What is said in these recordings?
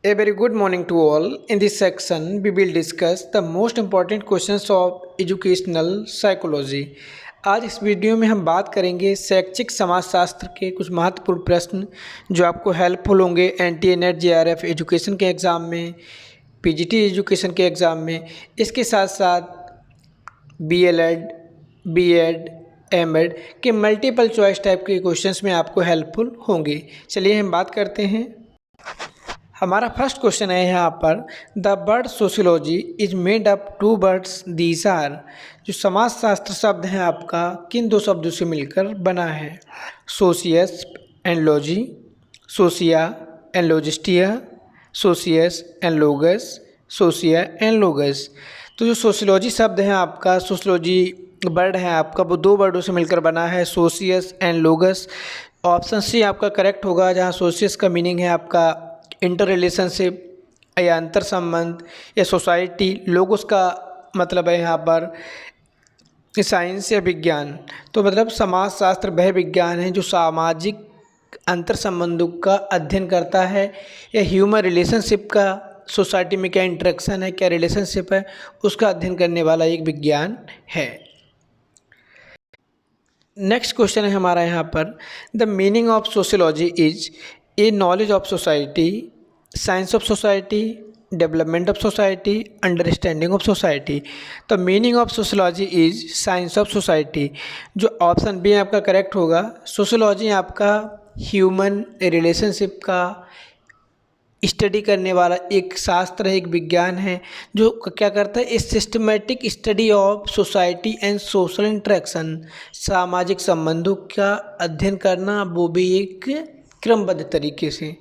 A very good morning to all. In this section, we will discuss the most important questions of educational psychology. आज इस video में हम बात करेंगे शैक्षिक समाजशास्त्र के कुछ महत्वपूर्ण प्रश्न जो आपको हेल्पफुल होंगे एनटीए नेट जेआरएफ एजुकेशन के एग्ज़ाम में, पीजीटी एजुकेशन के एग्ज़ाम में। इसके साथ साथ बीएलएड, बीएड, एमएड के मल्टीपल चॉइस टाइप के क्वेश्चंस में आपको हेल्पफुल होंगे। चलिए हम बात करते हैं। हमारा फर्स्ट क्वेश्चन है यहाँ पर, the word sociology is made up two words these are. जो समाजशास्त्र शब्द है आपका किन दो शब्दों से मिलकर बना है? Socius and logy, socia and लॉजिस्टिया, socius and logos, socia and logos. तो जो सोशियोलॉजी शब्द है आपका, सोशियोलॉजी वर्ड है आपका, वो दो वर्डों से मिलकर बना है, सोशियस एंड लोगस। ऑप्शन सी आपका करेक्ट होगा, जहाँ सोशियस का मीनिंग है आपका इंटर रिलेशनशिप या अंतर संबंध या सोसाइटी। लोगोस का मतलब है यहाँ पर साइंस या विज्ञान। तो मतलब समाजशास्त्र वह विज्ञान है जो सामाजिक अंतर संबंधों का अध्ययन करता है या ह्यूमन रिलेशनशिप का, सोसाइटी में क्या इंटरेक्शन है, क्या रिलेशनशिप है, उसका अध्ययन करने वाला एक विज्ञान है। नेक्स्ट क्वेश्चन है हमारा यहाँ पर, the meaning of sociology is a knowledge of society, science of society, development of society, understanding of society. तो meaning of sociology is science of society. जो ऑप्शन बी आपका करेक्ट होगा। सोशियोलॉजी आपका human relationship का study करने वाला एक शास्त्र है, एक विज्ञान है जो क्या करता है, a systematic study of society and social interaction. सामाजिक संबंधों का अध्ययन करना, वो भी एक क्रमबद्ध तरीके से।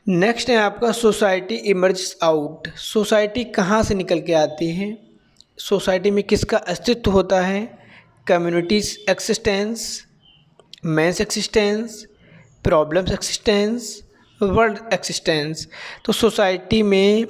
नेक्स्ट है आपका, सोसाइटी इमर्ज आउट। सोसाइटी कहाँ से निकल के आती है? सोसाइटी में किसका अस्तित्व होता है? Communities existence, man's existence, problems existence, world existence. तो सोसाइटी में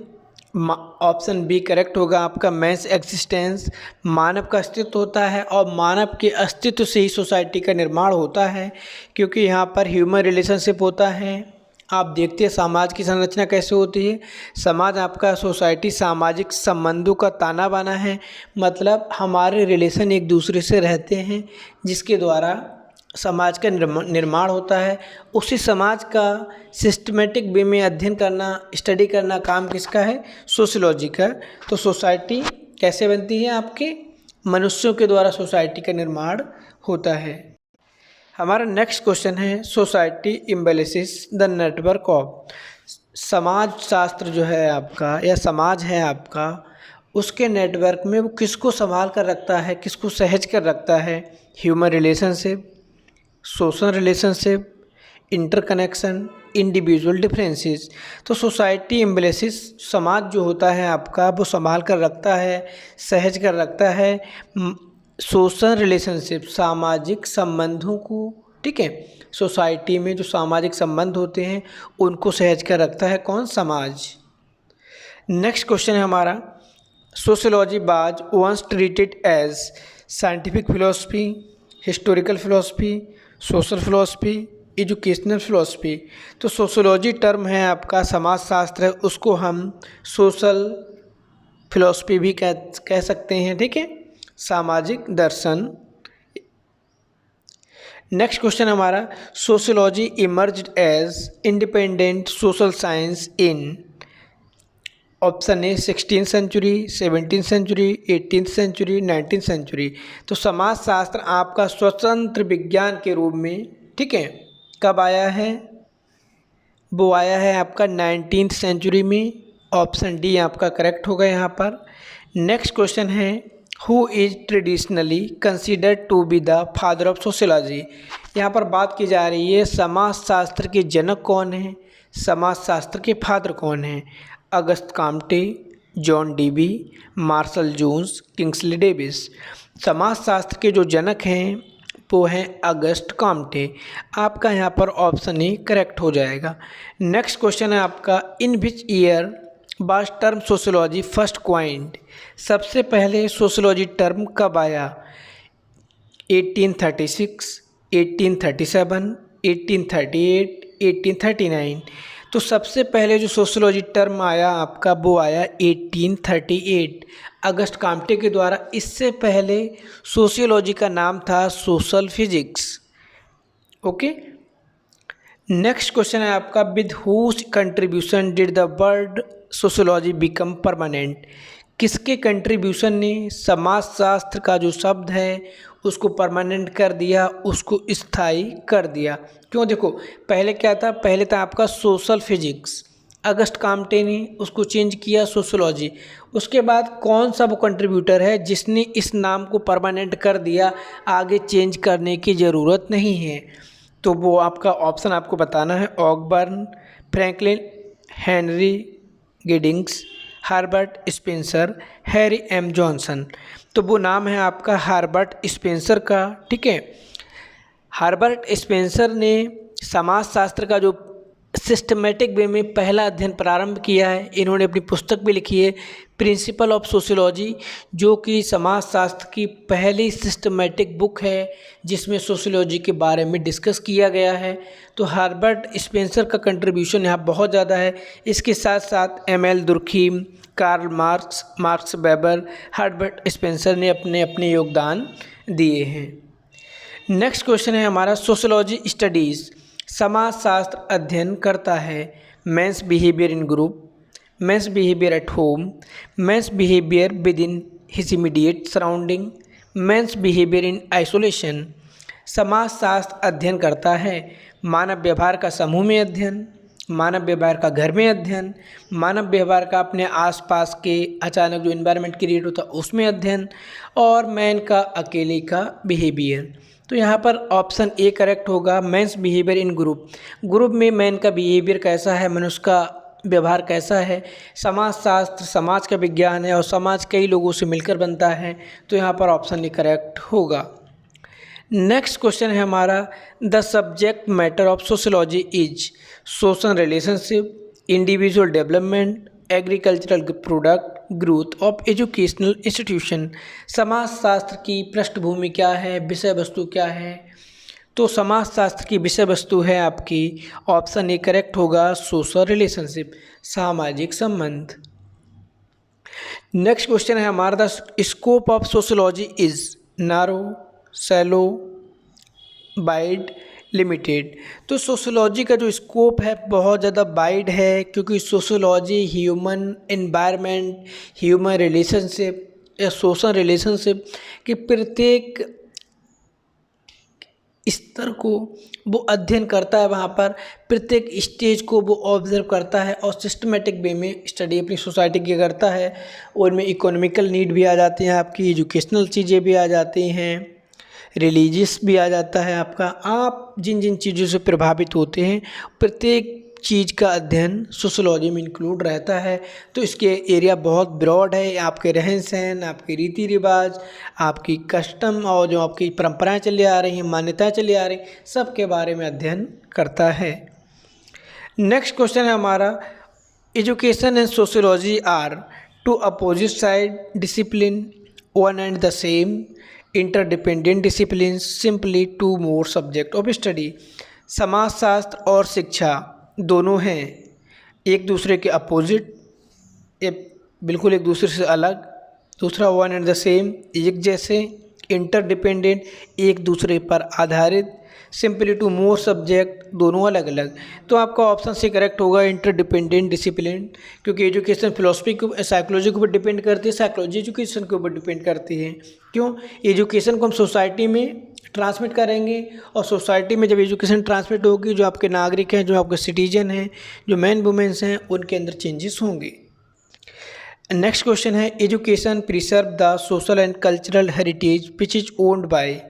ऑप्शन बी करेक्ट होगा आपका, मैंस एक्सिस्टेंस। मानव का अस्तित्व होता है और मानव के अस्तित्व से ही सोसाइटी का निर्माण होता है, क्योंकि यहाँ पर ह्यूमन रिलेशनशिप होता है। आप देखते हैं समाज की संरचना कैसे होती है। समाज आपका, सोसाइटी सामाजिक संबंधों का ताना बाना है, मतलब हमारे रिलेशन एक दूसरे से रहते हैं जिसके द्वारा समाज का निर्माण होता है। उसी समाज का सिस्टमेटिक वे में अध्ययन करना, स्टडी करना काम किसका है? सोशियोलॉजी का। तो सोसाइटी कैसे बनती है? आपके मनुष्यों के द्वारा सोसाइटी का निर्माण होता है। हमारा नेक्स्ट क्वेश्चन है, सोसाइटी एम्बेलिशेस द नेटवर्क ऑफ। समाज शास्त्र जो है आपका या समाज है आपका, उसके नेटवर्क में वो किसको संभाल कर रखता है, किसको सहेज कर रखता है? Human relationship, social relationship, interconnection, individual differences. तो सोसाइटी एम्बेलिशेस, समाज जो होता है आपका वो संभाल कर रखता है, सहेज कर रखता है सोशल रिलेशनशिप, सामाजिक संबंधों को। ठीक है, सोसाइटी में जो सामाजिक संबंध होते हैं उनको सहेज कर रखता है कौन? समाज। नेक्स्ट क्वेश्चन है हमारा, sociology was once treated as scientific philosophy, historical philosophy, social philosophy, educational philosophy. तो सोशियोलॉजी टर्म है आपका, समाजशास्त्र है, उसको हम सोशल फिलोसफी भी कह सकते हैं। ठीक है, सामाजिक दर्शन। नेक्स्ट क्वेश्चन हमारा, sociology emerged as independent social science in. Option A 16th century, 17th century, 18th century, 19th century. तो समाजशास्त्र आपका स्वतंत्र विज्ञान के रूप में, ठीक है, कब आया है? वो आया है आपका 19th सेंचुरी में। ऑप्शन डी आपका करेक्ट होगा यहाँ पर। नेक्स्ट क्वेश्चन है, who is traditionally considered to be the father of sociology. यहाँ पर बात की जा रही है समाजशास्त्र के जनक कौन है, समाजशास्त्र के फादर कौन है? August Comte, John Dewey, Marshall Jones, Kingsley Davis. समाजशास्त्र के जो जनक हैं वो हैं अगस्त काम्टे। आपका यहाँ पर ऑप्शन ए करेक्ट हो जाएगा। नेक्स्ट क्वेश्चन है आपका, in which year was term sociology first coined. सबसे पहले सोशियोलॉजी टर्म कब आया? 1836, 1837, 1838, 1839। तो सबसे पहले जो सोशियोलॉजी टर्म आया आपका वो आया 1838 अगस्त काम्टे के द्वारा। इससे पहले सोशियोलॉजी का नाम था social physics. Okay, next question है आपका, with whose contribution did the word sociology become permanent. किसके कंट्रीब्यूशन ने समाजशास्त्र का जो शब्द है उसको परमानेंट कर दिया, उसको स्थायी कर दिया। क्यों, देखो पहले क्या था, पहले था आपका सोशल फिजिक्स, अगस्त काम्टे ने उसको चेंज किया सोशियोलॉजी। उसके बाद कौन सा वो कंट्रीब्यूटर है जिसने इस नाम को परमानेंट कर दिया, आगे चेंज करने की ज़रूरत नहीं है। तो वो आपका ऑप्शन आपको बताना है, Ogburn, Franklin, Henry Giddings, Herbert Spencer, Harry M Johnson. तो वो नाम है आपका हार्बर्ट स्पेंसर का। ठीक है, हार्बर्ट स्पेंसर ने समाजशास्त्र का जो सिस्टमेटिक वे में पहला अध्ययन प्रारंभ किया है। इन्होंने अपनी पुस्तक भी लिखी है प्रिंसिपल ऑफ सोशियोलॉजी, जो कि समाजशास्त्र की पहली सिस्टमेटिक बुक है जिसमें सोशियोलॉजी के बारे में डिस्कस किया गया है। तो हार्बर्ट स्पेंसर का कंट्रीब्यूशन यहाँ बहुत ज़्यादा है। इसके साथ साथ M L. Durkheim, Karl Marx, Marx Weber, Herbert Spencer ने अपने अपने योगदान दिए हैं। नेक्स्ट क्वेश्चन है हमारा, सोशियोलॉजी स्टडीज़ समाजशास्त्र अध्ययन करता है men's behaviour in group, men's behaviour at home, men's behaviour within his immediate surrounding, men's behaviour in isolation. समाजशास्त्र अध्ययन करता है मानव व्यवहार का समूह में अध्ययन, मानव व्यवहार का घर में अध्ययन, मानव व्यवहार का अपने आसपास के अचानक जो इन्वायरमेंट क्रिएट होता है उसमें अध्ययन, और मैन का अकेले का बिहेवियर। तो यहाँ पर ऑप्शन ए करेक्ट होगा, men's behaviour in group. Group में मैन का बिहेवियर कैसा है, मनुष्य का व्यवहार कैसा है। समाजशास्त्र समाज का विज्ञान है और समाज कई लोगों से मिलकर बनता है, तो यहाँ पर ऑप्शन ए करेक्ट होगा। नेक्स्ट क्वेश्चन है हमारा, the subject matter of sociology is social relationship, individual development, agricultural product, growth of educational institution. समाजशास्त्र की पृष्ठभूमि क्या है, विषय वस्तु क्या है। तो समाजशास्त्र की विषय वस्तु है आपकी, ऑप्शन ए करेक्ट होगा, सोशल रिलेशनशिप, सामाजिक संबंध। नेक्स्ट क्वेश्चन है हमारा, the scope of sociology is narrow, shallow, wide, limited. तो सोशियोलॉजी का जो स्कोप है बहुत ज़्यादा वाइड है, क्योंकि sociology human environment, human relationship या सोशल रिलेशनशिप के प्रत्येक स्तर को वो अध्ययन करता है, वहाँ पर प्रत्येक स्टेज को वो ऑब्जर्व करता है और सिस्टमेटिक वे में स्टडी अपनी सोसाइटी की करता है। और में इकोनॉमिकल नीड भी आ जाती हैं आपकी, एजुकेशनल चीज़ें भी आ जाती हैं, रिलीजियस भी आ जाता है आपका। आप जिन जिन चीज़ों से प्रभावित होते हैं प्रत्येक चीज़ का अध्ययन सोशियोलॉजी में इंक्लूड रहता है। तो इसके एरिया बहुत ब्रॉड है, आपके रहन सहन, आपके रीति रिवाज, आपकी कस्टम और जो आपकी परंपराएं चली आ रही हैं, मान्यताएं चली आ रही, सब के बारे में अध्ययन करता है। नेक्स्ट क्वेश्चन है हमारा, education and sociology are two opposite side discipline, one and the same, interdependent discipline, simply two more subject of study. समाजशास्त्र और शिक्षा दोनों हैं एक दूसरे के अपोजिट, बिल्कुल एक दूसरे से अलग। दूसरा वन एंड द सेम, एक जैसे। इंटरडिपेंडेंट, एक दूसरे पर आधारित। सिंपली टू मोर सब्जेक्ट, दोनों अलग अलग। तो आपका ऑप्शन से करेक्ट होगा इंटरडिपेंडेंट डिसिप्लिन, क्योंकि एजुकेशन फिलोसफी के साइकोलॉजी के ऊपर डिपेंड करती है, साइकोलॉजी एजुकेशन के ऊपर डिपेंड करती है। क्यों, एजुकेशन को हम सोसाइटी में ट्रांसमिट करेंगे और सोसाइटी में जब एजुकेशन ट्रांसमिट होगी, जो आपके नागरिक हैं, जो आपके सिटीजन हैं, जो मैन वुमेन्स हैं, उनके अंदर चेंजेस होंगे। नेक्स्ट क्वेश्चन है, education preserve the social and cultural heritage which is owned by.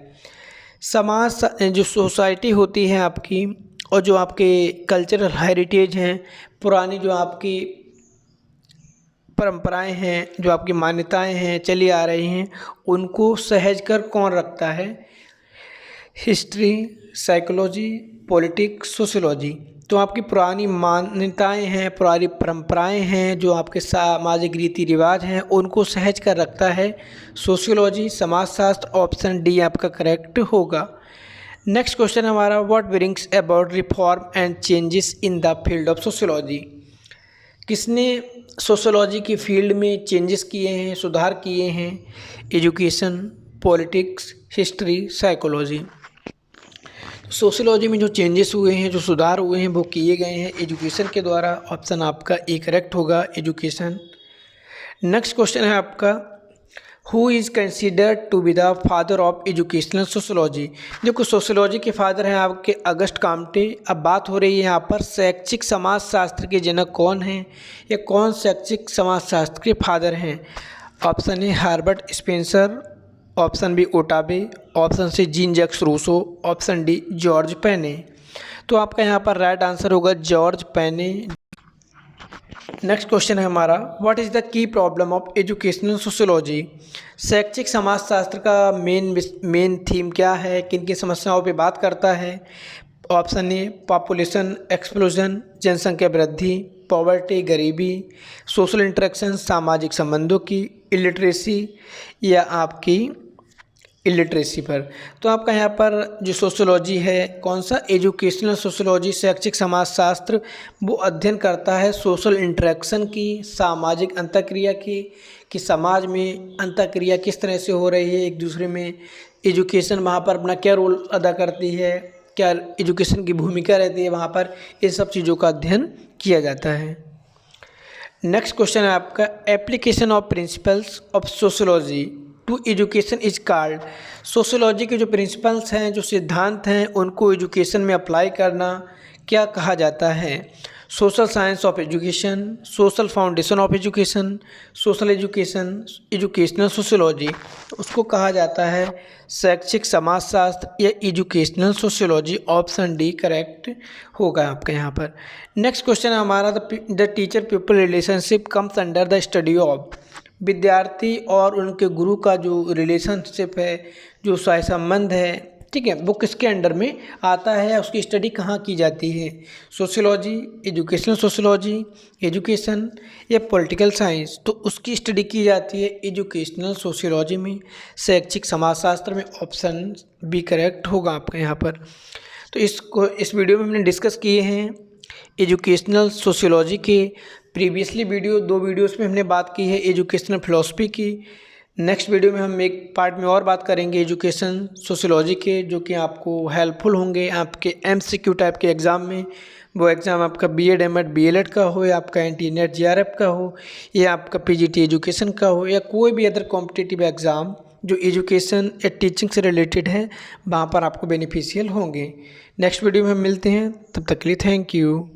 समाज जो सोसाइटी होती है आपकी और जो आपके कल्चरल हेरिटेज हैं, पुरानी जो आपकी परंपराएं हैं, जो आपकी मान्यताएं हैं चली आ रही हैं, उनको सहेज कर कौन रखता है। History, psychology, politics, sociology. तो आपकी पुरानी मान्यताएं हैं, पुरानी परंपराएं हैं, जो आपके सामाजिक रीति रिवाज हैं, उनको सहज कर रखता है सोशियोलॉजी, समाजशास्त्र। ऑप्शन डी आपका करेक्ट होगा। नेक्स्ट क्वेश्चन हमारा, what brings about reform and changes in the field of sociology. किसने सोशियोलॉजी की फील्ड में चेंजेस किए हैं, सुधार किए हैं? Education, politics, history, psychology. Sociology में जो चेंजेस हुए हैं, जो सुधार हुए हैं, वो किए गए हैं एजुकेशन के द्वारा। ऑप्शन आपका ए करेक्ट होगा, एजुकेशन। नेक्स्ट क्वेश्चन है आपका, who is considered to be the father of educational sociology. देखो सोशियोलॉजी के फादर हैं आपके अगस्ट काम्टे। अब बात हो रही है यहाँ पर शैक्षिक समाजशास्त्र के जनक कौन हैं, या कौन शैक्षिक समाजशास्त्र के फादर हैं? Option A Herbert Spencer, option B ओटाबे, option C Jean Jacques Rousseau, option D George Payne. तो आपका यहाँ पर राइट आंसर होगा जॉर्ज पेने। नेक्स्ट क्वेश्चन है हमारा, what is the key problem of educational sociology. शैक्षिक समाजशास्त्र का मेन थीम क्या है, किन की समस्याओं पे बात करता है? ऑप्शन ए पॉपुलेशन एक्सप्लोजन, जनसंख्या वृद्धि, पॉवर्टी गरीबी, सोशल इंटरेक्शन सामाजिक संबंधों की, इलिटरेसी, या आपकी इलिटरेसी पर। तो आपका यहाँ पर जो सोशियोलॉजी है, कौन सा? एजुकेशनल सोशियोलॉजी, शैक्षिक समाजशास्त्र, वो अध्ययन करता है सोशल इंटरेक्शन की, सामाजिक अंतःक्रिया की, कि समाज में अंतःक्रिया किस तरह से हो रही है एक दूसरे में। एजुकेशन वहाँ पर अपना क्या रोल अदा करती है, क्या एजुकेशन की भूमिका रहती है वहाँ पर, इन सब चीज़ों का अध्ययन किया जाता है। नेक्स्ट क्वेश्चन है आपका, application of principles of sociology to education is called. Sociology के जो प्रिंसिपल्स हैं, जो सिद्धांत हैं, उनको एजुकेशन में अप्लाई करना क्या कहा जाता है? Social science of education, social foundation of education, social education, educational sociology. उसको कहा जाता है शैक्षिक समाजशास्त्र या educational sociology. Option D correct होगा आपका यहाँ पर। नेक्स्ट क्वेश्चन है हमारा, the teacher people relationship comes under the study of. विद्यार्थी और उनके गुरु का जो रिलेशनशिप है, जो सहसंबंध है, ठीक है, वो किसके अंडर में आता है, उसकी स्टडी कहाँ की जाती है? सोशियोलॉजी, एजुकेशनल सोशियोलॉजी, एजुकेशन, या पॉलिटिकल साइंस। तो उसकी स्टडी की जाती है एजुकेशनल सोशियोलॉजी में, शैक्षिक समाजशास्त्र में। ऑप्शन बी करेक्ट होगा आपका यहाँ पर। तो इस वीडियो में हमने डिस्कस किए हैं एजुकेशनल सोशियोलॉजी के। प्रीवियसली दो वीडियोस में हमने बात की है एजुकेशनल फिलॉसफी की। नेक्स्ट वीडियो में हम एक पार्ट में और बात करेंगे एजुकेशन सोशियोलॉजी के, जो कि आपको हेल्पफुल होंगे आपके MCQ टाइप के एग्ज़ाम में। वो एग्ज़ाम आपका BEd M.Ed BLEd का हो, या आपका NT-NET JRF का हो, या आपका PGT एजुकेशन का हो, या कोई भी अदर कॉम्पिटिटिव एग्ज़ाम जो एजुकेशन या टीचिंग से रिलेटेड है, वहाँ पर आपको बेनिफिशियल होंगे। नेक्स्ट वीडियो में हम मिलते हैं, तब तक के लिए थैंक यू।